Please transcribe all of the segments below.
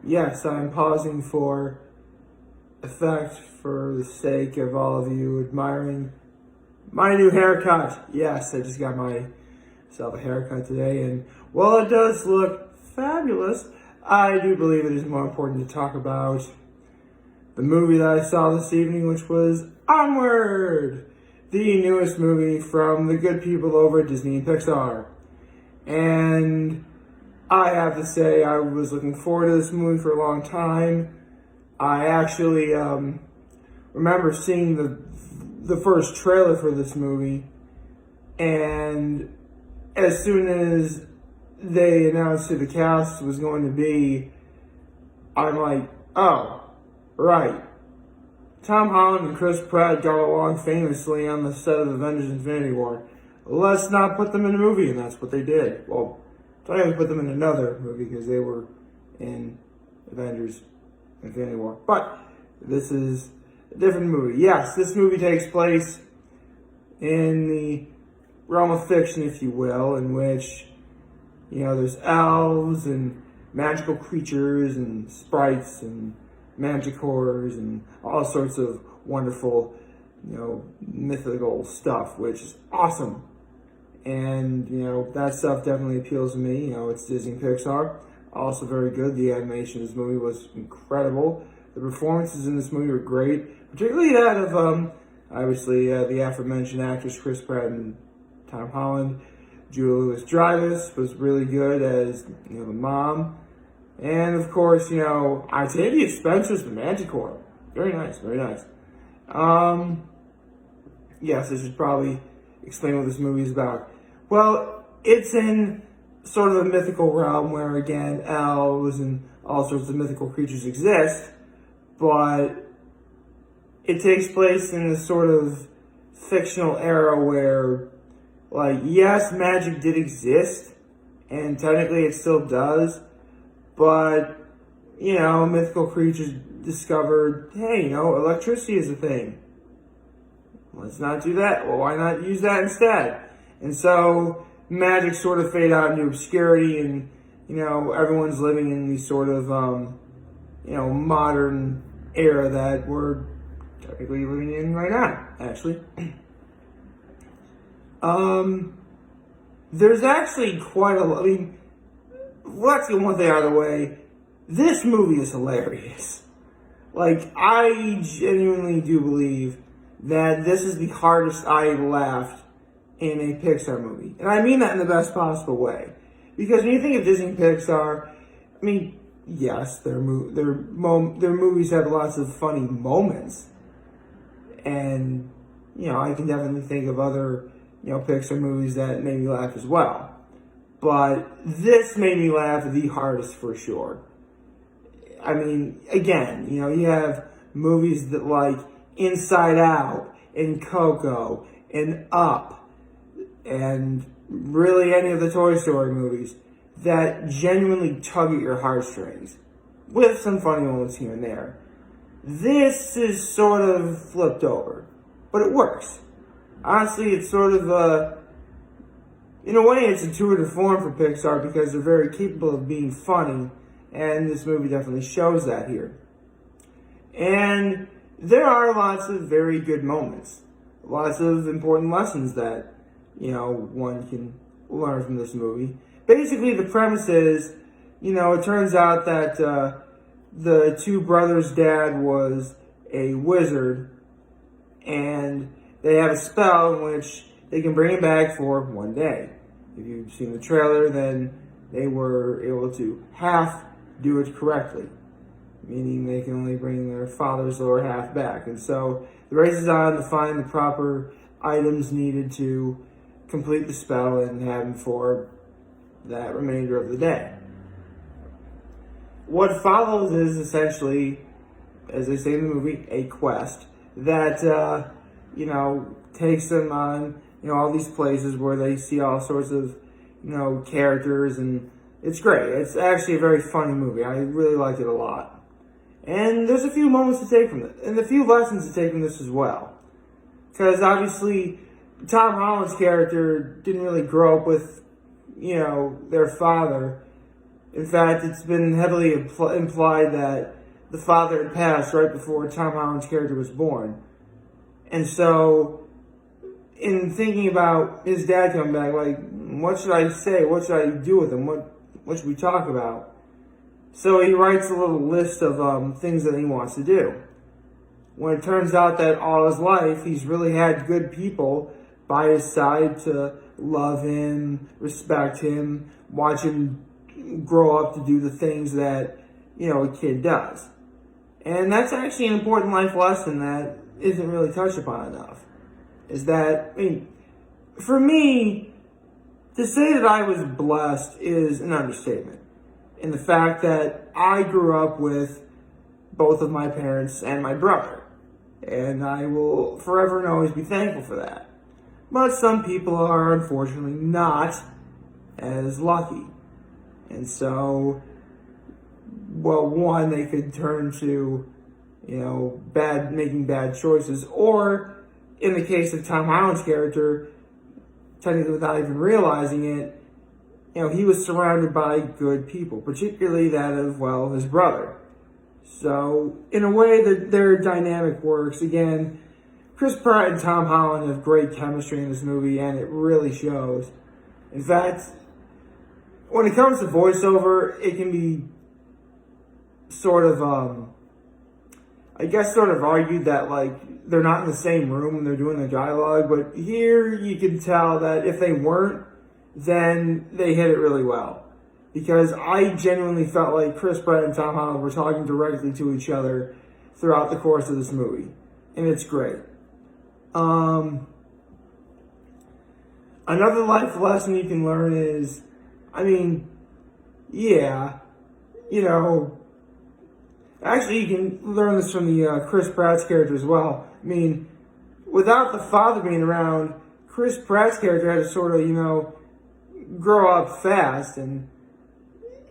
Yes, I'm pausing for effect for the sake of all of you admiring my new haircut. Yes, I just got myself a haircut today, and while it does look fabulous, I do believe it is more important to talk about the movie that I saw this evening, which was Onward, the newest movie from the good people over at Disney and Pixar. And I have to say, I was looking forward to this movie for a long time. I actually remember seeing the first trailer for this movie, and as soon as they announced who the cast was going to be, I'm like, oh, right. Tom Holland and Chris Pratt got along famously on the set of Avengers Infinity War. Let's not put them in a movie, and that's what they did. Well, don't even put them in another movie because they were in Avengers Infinity War. But this is a different movie. Yes, this movie takes place in the realm of fiction, if you will, in which, there's elves and magical creatures and sprites and manticores and all sorts of wonderful, mythical stuff, which is awesome. And, that stuff definitely appeals to me. It's Disney and Pixar. Also very good. The animation of this movie was incredible. The performances in this movie were great, particularly that of, obviously, the aforementioned actors Chris Pratt and Tom Holland. Julia Louis-Dreyfus was really good as, the mom. And, of course, Octavia Spencer's the Manticore. Very nice, very nice. Yes, I should probably explain what this movie is about. Well, it's in sort of a mythical realm where, again, elves and all sorts of mythical creatures exist, but it takes place in this sort of fictional era where, yes, magic did exist, and technically it still does, but, mythical creatures discovered, hey, electricity is a thing. Let's not do that. Well, why not use that instead? And so magic sort of fade out into obscurity, and, everyone's living in these sort of, modern era that we're technically living in right now, actually. There's actually quite a lot. Let's get one thing out of the way. This movie is hilarious. I genuinely do believe that this is the hardest I laughed in a Pixar movie. And I mean that in the best possible way. Because when you think of Disney and Pixar, yes, their movies have lots of funny moments. And, I can definitely think of other, Pixar movies that made me laugh as well. But this made me laugh the hardest for sure. Again, you have movies that like Inside Out and Coco and Up and really any of the Toy Story movies that genuinely tug at your heartstrings with some funny moments here and there. This is sort of flipped over, but it works. Honestly, it's sort of in a way, it's a tour de form for Pixar because they're very capable of being funny, and this movie definitely shows that here. And there are lots of very good moments, lots of important lessons that, one can learn from this movie. Basically, the premise is, it turns out that the two brothers' dad was a wizard, and they have a spell in which they can bring him back for one day. If you've seen the trailer, then they were able to half do it correctly, meaning they can only bring their father's lower half back. And so the race is on to find the proper items needed to complete the spell and have him for that remainder of the day. What follows is essentially, as they say in the movie, a quest that, takes them on, all these places where they see all sorts of, characters, and it's great. It's actually a very funny movie. I really liked it a lot. And there's a few moments to take from it, and a few lessons to take from this as well. Because obviously, Tom Holland's character didn't really grow up with, their father. In fact, it's been heavily implied that the father had passed right before Tom Holland's character was born. And so, in thinking about his dad coming back, like, what should I say? What should I do with him? What should we talk about? So he writes a little list of things that he wants to do. When it turns out that all his life, he's really had good people by his side to love him, respect him, watch him grow up to do the things that, a kid does. And that's actually an important life lesson that isn't really touched upon enough. Is that, for me, to say that I was blessed is an understatement. In the fact that I grew up with both of my parents and my brother. And I will forever and always be thankful for that. But some people are unfortunately not as lucky. And so, one, they could turn to, making bad choices. Or, in the case of Tom Holland's character, technically without even realizing it, he was surrounded by good people, particularly that of, his brother. So, in a way that their dynamic works, again, Chris Pratt and Tom Holland have great chemistry in this movie, and it really shows. In fact, when it comes to voiceover, it can be sort of argued that, they're not in the same room when they're doing the dialogue, but here you can tell that if they weren't, then they hit it really well. Because I genuinely felt like Chris Pratt and Tom Holland were talking directly to each other throughout the course of this movie. And it's great. Another life lesson you can learn is, actually you can learn this from the Chris Pratt's character as well. Without the father being around, Chris Pratt's character had to sort of, grow up fast, and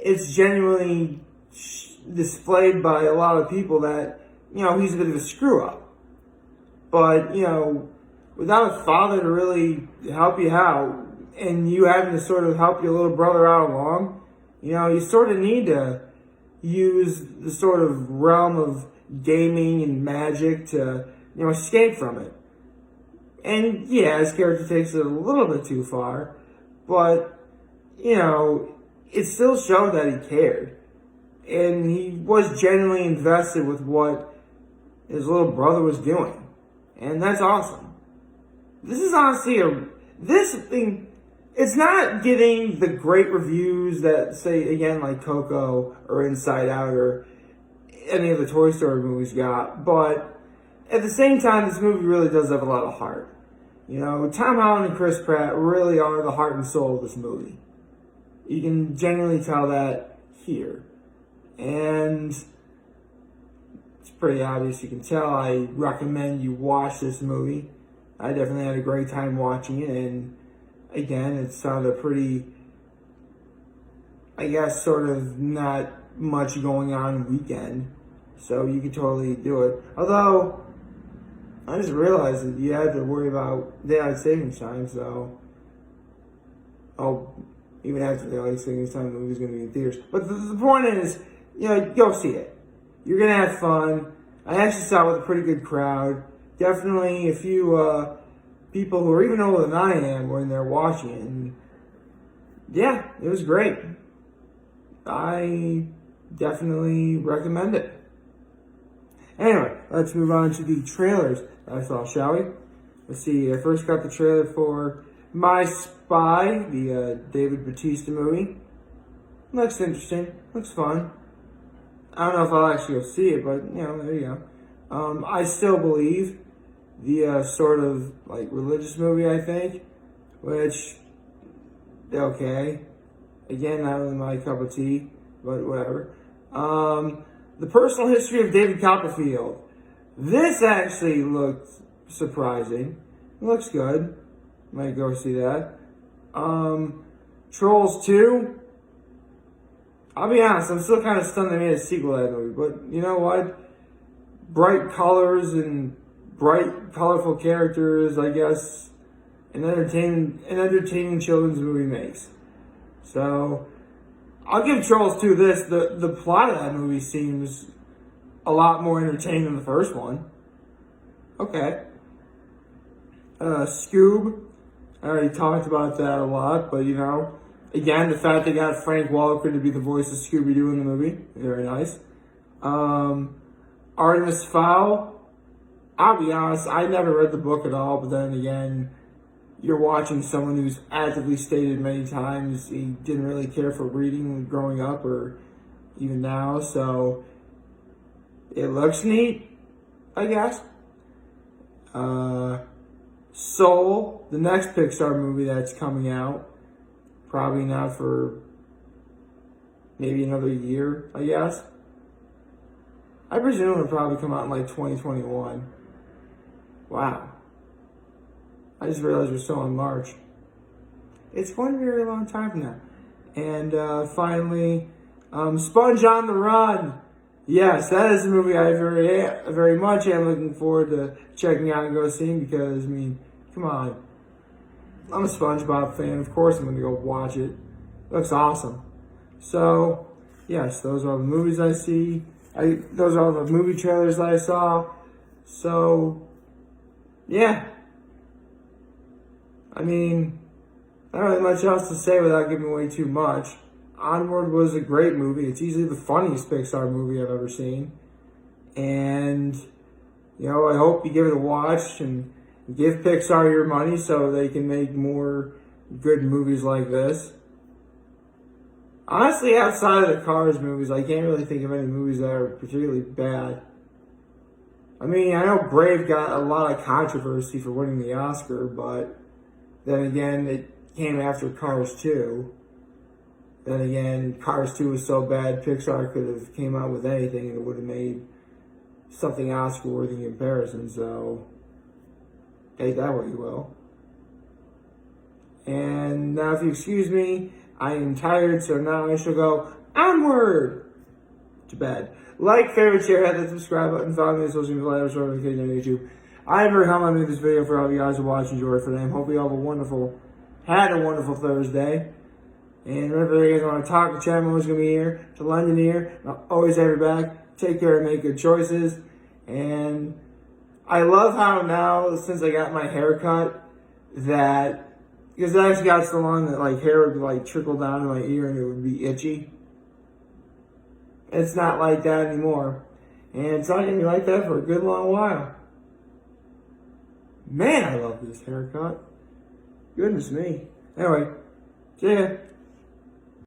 it's genuinely displayed by a lot of people that, he's a bit of a screw-up. But, without a father to really help you out, and you having to sort of help your little brother out along, you sort of need to use the sort of realm of gaming and magic to, escape from it. And, yeah, his character takes it a little bit too far, but, it still showed that he cared. And he was genuinely invested with what his little brother was doing. And that's awesome. This is honestly it's not getting the great reviews that, say, again, like Coco or Inside Out or any of the Toy Story movies got. But at the same time, this movie really does have a lot of heart. Tom Holland and Chris Pratt really are the heart and soul of this movie. You can genuinely tell that here. And it's pretty obvious. You can tell I recommend you watch this movie. I definitely had a great time watching it. And again, it sounded pretty, sort of not much going on weekend. So you could totally do it. Although, I just realized that you had to worry about daylight savings time, so even after daylight savings time, the movie's going to be in theaters. But the point is, go see it. You're going to have fun. I actually saw it with a pretty good crowd. Definitely a few people who are even older than I am when they're watching it. And yeah, it was great. I definitely recommend it. Anyway, let's move on to the trailers I saw, shall we? Let's see, I first got the trailer for My Spy, the David Bautista movie. Looks interesting. Looks fun. I don't know if I'll actually go see it, but, there you go. I Still Believe, the sort of, religious movie, I think, which, okay. Again, not really my cup of tea, but whatever. The Personal History of David Copperfield. This actually looked surprising. It looks good. Might go see that. Trolls 2. I'll be honest, I'm still kind of stunned they made a sequel to that movie. But you know what? Bright colors and bright, colorful characters, I guess, an entertaining children's movie makes. So, I'll give Trolls 2 this. The plot of that movie seems a lot more entertaining than the first one. Okay. Scoob. I already talked about that a lot, but again, the fact they got Frank Welker to be the voice of Scooby-Doo in the movie, very nice. Artemis Fowl. I'll be honest, I never read the book at all, but then again, you're watching someone who's actively stated many times he didn't really care for reading growing up or even now, so it looks neat, I guess. Soul, the next Pixar movie that's coming out, probably not for maybe another year, I guess. I presume it'll probably come out in like 2021. Wow. I just realized we're still in March. It's going to be a very long time from now. And finally, Sponge on the Run. Yes, that is a movie I very much am looking forward to checking out and go seeing because, come on. I'm a SpongeBob fan. Of course I'm going to go watch it. Looks awesome. So, yes, those are all the movies I see. Those are all the movie trailers that I saw. So, yeah. Not really much else to say without giving away too much. Onward was a great movie. It's easily the funniest Pixar movie I've ever seen. And, I hope you give it a watch and give Pixar your money so they can make more good movies like this. Honestly, outside of the Cars movies, I can't really think of any movies that are particularly bad. I know Brave got a lot of controversy for winning the Oscar, but then again, it came after Cars 2. Then again, Cars 2 was so bad, Pixar could have came out with anything and it would have made something Oscar-worthy in comparison, so take that what you will. And now, if you excuse me, I am tired, so now I shall go onward to bed. Like, favorite, share, hit that subscribe button, follow me on social media, like, share notifications on YouTube. I am very humbled I made this video for all you guys to watch and enjoy for them. Hope you all had a wonderful Thursday. And remember, if you guys want to talk, the channel is going to be here to lend an ear. I'll always have your back. Take care and make good choices. And I love how now, since I got my hair cut, because it actually got so long that hair would trickle down to my ear and it would be itchy. It's not like that anymore. And it's not going to be like that for a good long while. Man, I love this haircut. Goodness me. Anyway, see ya.